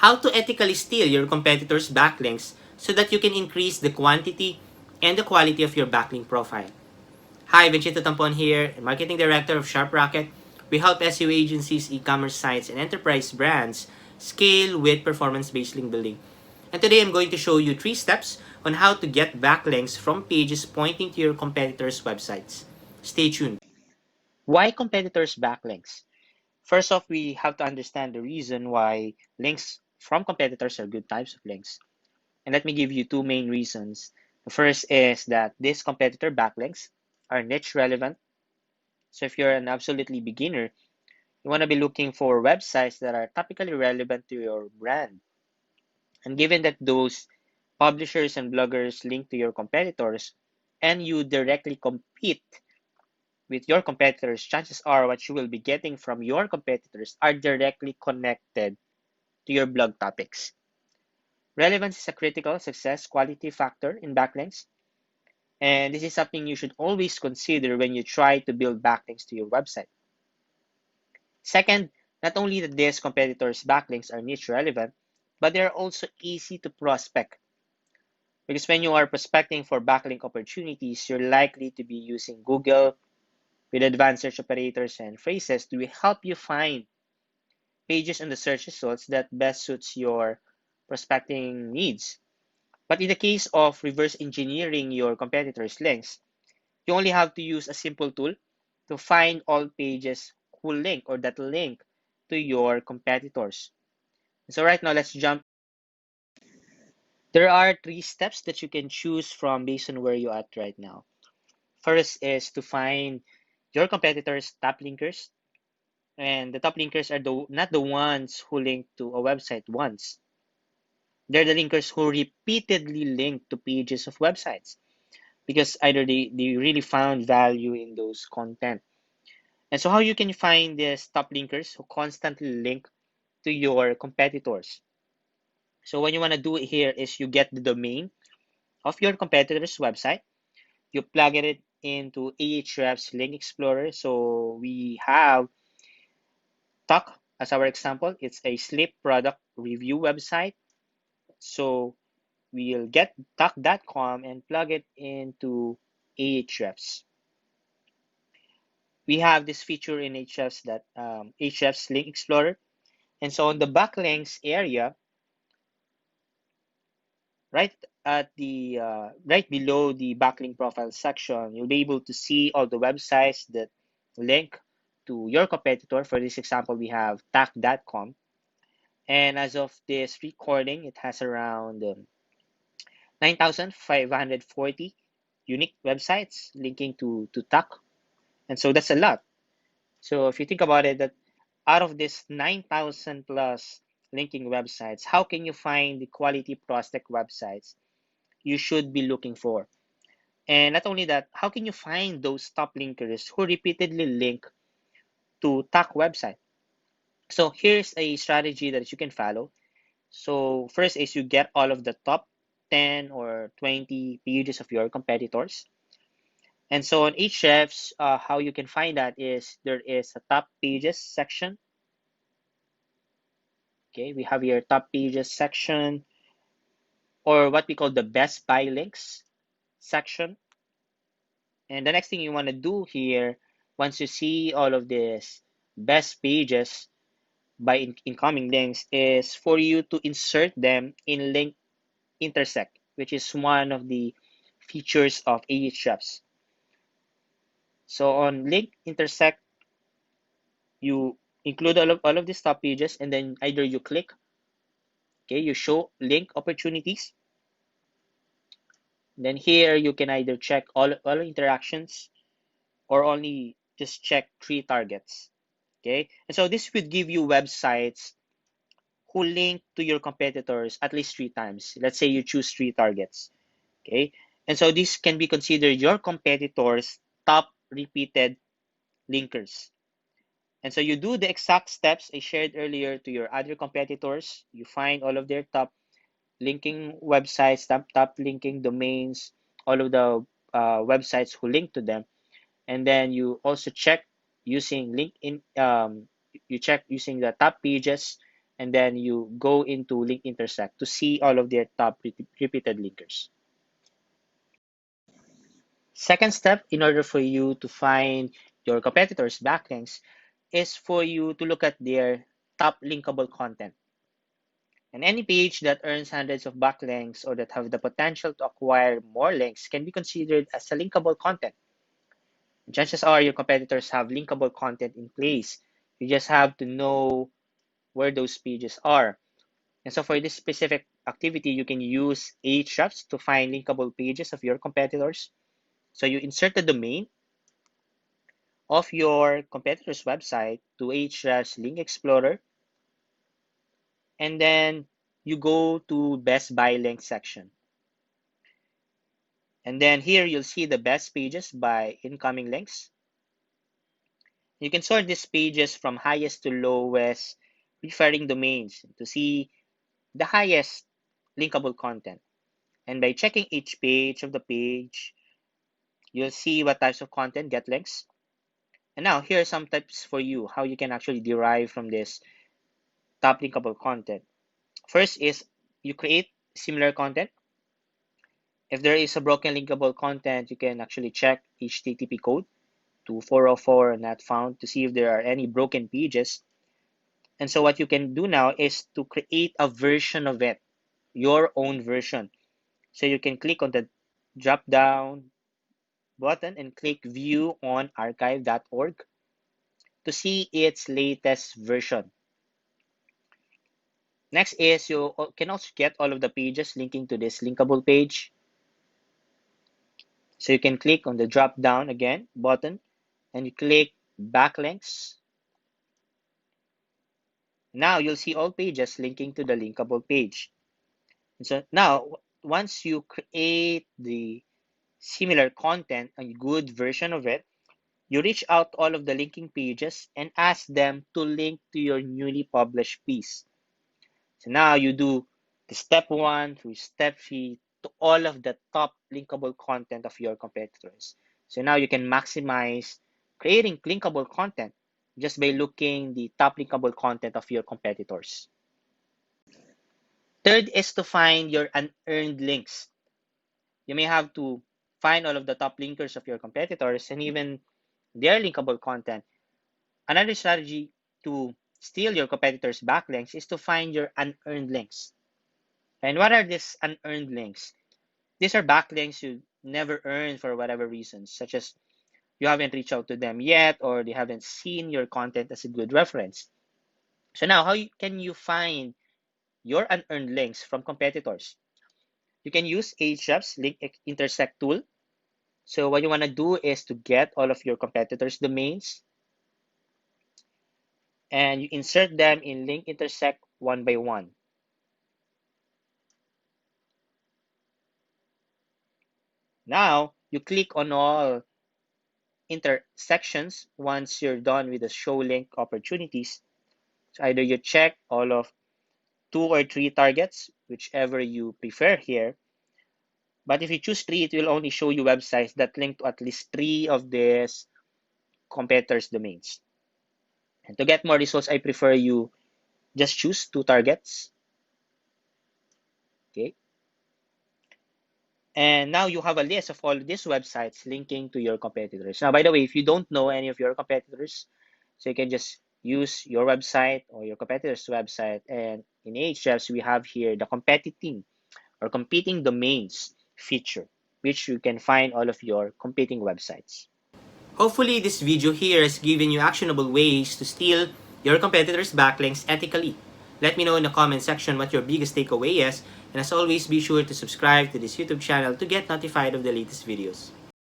how to ethically steal your competitors' backlinks so that you can increase the quantity and the quality of your backlink profile. Hi, Vincento Tampon here, Marketing Director of Sharp Rocket. We help SEO agencies, e-commerce sites, and enterprise brands scale with performance-based link building. And today I'm going to show you 3 steps on how to get backlinks from pages pointing to your competitors' websites. Stay tuned. Why competitors' backlinks? First off, we have to understand the reason why links from competitors are good types of links. And let me give you 2 main reasons. The first is that these competitor backlinks are niche relevant. So if you're an absolutely beginner, you want to be looking for websites that are topically relevant to your brand. And given that those publishers and bloggers link to your competitors and you directly compete with your competitors, chances are what you will be getting from your competitors are directly connected to your blog topics. Relevance is a critical success quality factor in backlinks, and this is something you should always consider when you try to build backlinks to your website. Second, not only that these competitors' backlinks are niche relevant, but they are also easy to prospect. Because when you are prospecting for backlink opportunities, you're likely to be using Google with advanced search operators and phrases to help you find pages in the search results that best suits your prospecting needs. But in the case of reverse engineering your competitors' links, you only have to use a simple tool to find all pages who link or that link to your competitors. So right now, let's jump. There are 3 steps that you can choose from based on where you're at right now. First is to find your competitors' top linkers. And the top linkers are not the ones who link to a website once. They're the linkers who repeatedly link to pages of websites because either they really found value in those content. And so how you can find these top linkers who constantly link to your competitors? So what you want to do here is you get the domain of your competitor's website. You plug it into Ahrefs Link Explorer. So we have Talk as our example. It's a sleep product review website. So we'll get talk.com and plug it into Ahrefs. We have this feature in Ahrefs Link Explorer. And so on the backlinks area, right at the right below the backlink profile section, you'll be able to see all the websites that link to your competitor. For this example, we have tac.com. And as of this recording, it has around 9,540 unique websites linking to TAC. And so that's a lot. So if you think about it, that out of this 9,000 plus linking websites, how can you find the quality prospect websites you should be looking for? And not only that, how can you find those top linkers who repeatedly link to TAC website? So here's a strategy that you can follow. So first is you get all of the top 10 or 20 pages of your competitors. And so on Ahrefs, how you can find that is there is a top pages section. Okay, we have your top pages section, or what we call the best buy links section. And the next thing you want to do here, once you see all of these best pages by incoming links, is for you to insert them in link intersect, which is one of the features of Ahrefs. So on link intersect, you include all of these top pages, and then either you click, okay, you show link opportunities. Then here you can either check all interactions or only just check 3 targets. Okay, and so this would give you websites who link to your competitors at least 3 times. Let's say you choose 3 targets. Okay, and so this can be considered your competitors' top repeated linkers. And so you do the exact steps I shared earlier to your other competitors. You find all of their top linking websites, top linking domains, all of the websites who link to them. And then you also check using LinkedIn, you check using the top pages and then you go into link intersect to see all of their top repeated linkers. Second step, in order for you to find your competitors' backlinks, is for you to look at their top linkable content. And any page that earns hundreds of backlinks or that have the potential to acquire more links can be considered as a linkable content. Chances are your competitors have linkable content in place. You just have to know where those pages are. And so for this specific activity, you can use Ahrefs to find linkable pages of your competitors. So you insert the domain of your competitor's website to Ahrefs Link Explorer, and then you go to Best By Link section. And then here you'll see the best pages by incoming links. You can sort these pages from highest to lowest, referring domains to see the highest linkable content. And by checking each page of the page, you'll see what types of content get links. And now here are some tips for you, how you can actually derive from this top linkable content. First is you create similar content. If there is a broken linkable content, you can actually check HTTP code to 404 not found to see if there are any broken pages. And so what you can do now is to create a version of it, your own version. So you can click on the drop down button and click view on archive.org to see its latest version. Next is you can also get all of the pages linking to this linkable page. So you can click on the drop down again button and you click backlinks. Now you'll see all pages linking to the linkable page. And so now once you create the similar content, a good version of it, you reach out to all of the linking pages and ask them to link to your newly published piece. So now you do the step 1 through step 3 to all of the top linkable content of your competitors. So now you can maximize creating linkable content just by looking the top linkable content of your competitors. Third is to find your unearned links. You may have to find all of the top linkers of your competitors and even their linkable content. Another strategy to steal your competitors' backlinks is to find your unearned links. And what are these unearned links? These are backlinks you never earned for whatever reasons, such as you haven't reached out to them yet or they haven't seen your content as a good reference. So now, how can you find your unearned links from competitors? You can use Ahrefs Link Intersect tool. So what you want to do is to get all of your competitors' domains and you insert them in link intersect one by one. Now, you click on all intersections once you're done with the show link opportunities. So either you check all of 2 or 3 targets, whichever you prefer here. But if you choose 3, it will only show you websites that link to at least 3 of these competitors' domains. And to get more results, I prefer you just choose 2 targets. Okay. And now you have a list of all these websites linking to your competitors. Now, by the way, if you don't know any of your competitors, so you can just use your website or your competitor's website. And in Ahrefs, we have here the competing or competing domains feature, which you can find all of your competing websites. Hopefully, this video here has given you actionable ways to steal your competitors' backlinks ethically. Let me know in the comment section what your biggest takeaway is, and as always, be sure to subscribe to this YouTube channel to get notified of the latest videos.